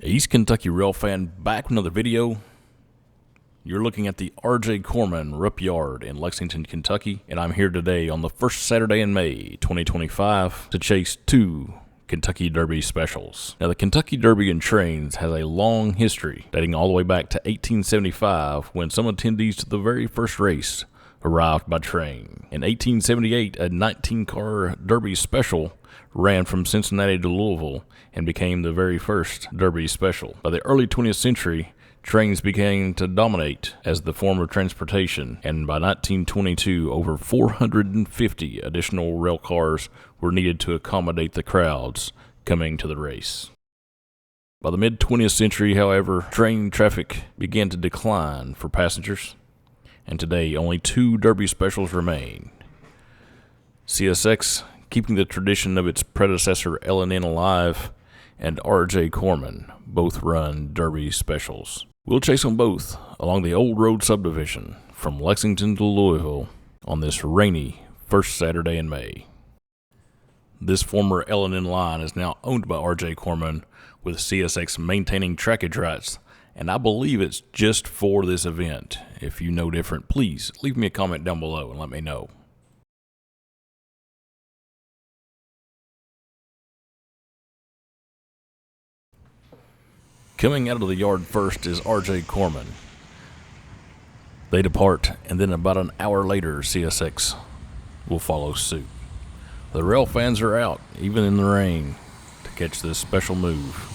East Kentucky Railfan back with another video. You're looking at the RJ Corman Rupp Yard in Lexington, Kentucky, and I'm here today on the first Saturday in May 2025 to chase two Kentucky Derby specials. Now, the Kentucky Derby in trains has a long history dating all the way back to 1875 when some attendees to the very first race arrived by train. In 1878, a 19-car Derby special ran from Cincinnati to Louisville and became the very first Derby special. By the early 20th century, trains began to dominate as the form of transportation, and by 1922, over 450 additional rail cars were needed to accommodate the crowds coming to the race. By the mid-20th century, however, train traffic began to decline for passengers, and today only two Derby specials remain. CSX, keeping the tradition of its predecessor L&N alive, and RJ Corman both run Derby specials. We'll chase them both along the Old Road subdivision from Lexington to Louisville on this rainy first Saturday in May. This former L&N line is now owned by RJ Corman, with CSX maintaining trackage rights, and I believe it's just for this event. If you know different, please leave me a comment down below and let me know. Coming out of the yard first is RJ Corman. They depart, and then about an hour later, CSX will follow suit. The Railfans are out, even in the rain, to catch this special move.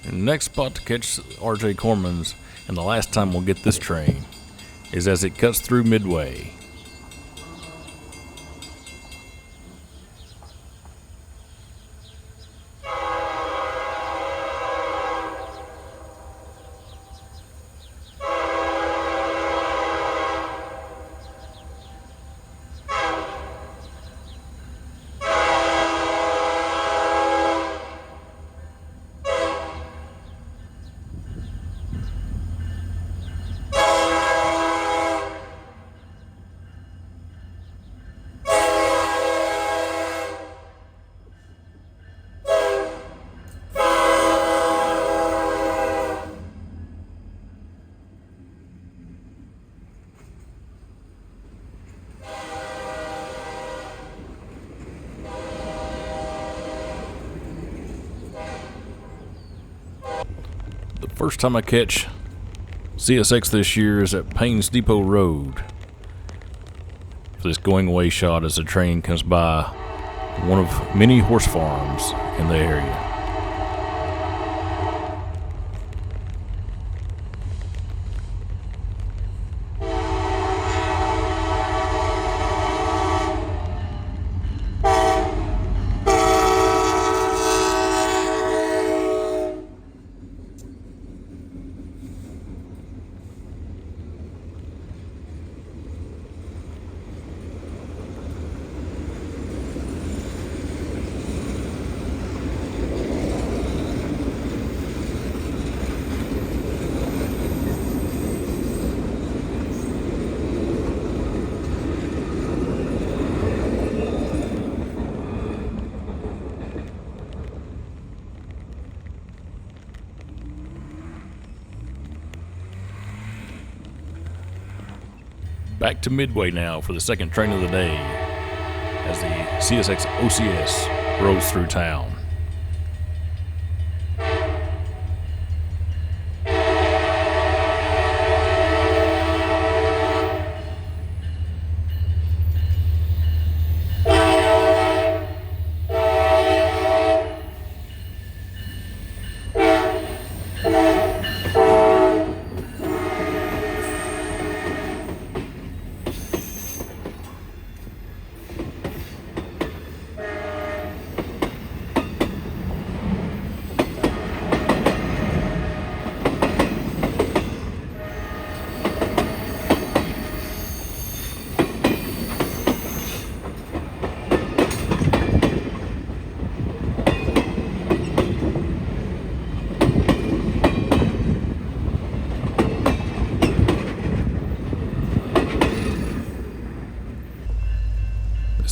The next spot to catch RJ Corman's, and the last time we'll get this train, is as it cuts through Midway. The first time I catch CSX this year is at Payne's Depot Road for this going away shot as the train comes by one of many horse farms in the area. Back to Midway now for the second train of the day as the CSX OCS rolls through town.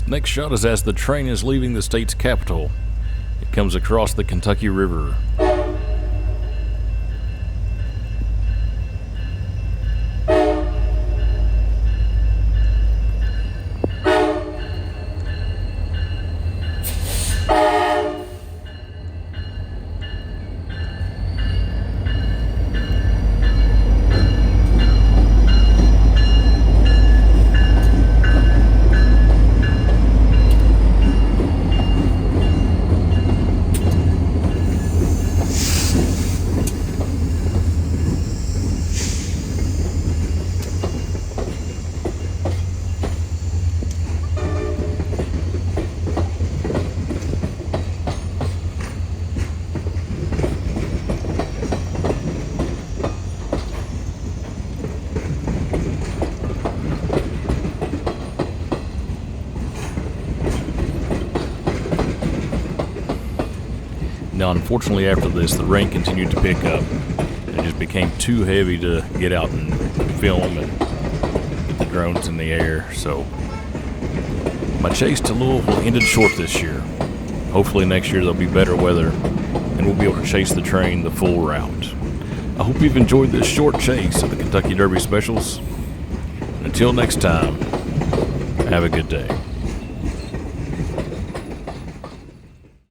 Next shot is as the train is leaving the state's capital. It comes across the Kentucky River. Now, unfortunately, after this, the rain continued to pick up. It just became too heavy to get out and film and get the drones in the air. So, my chase to Louisville ended short this year. Hopefully, next year there'll be better weather and we'll be able to chase the train the full route. I hope you've enjoyed this short chase of the Kentucky Derby Specials. And until next time, have a good day.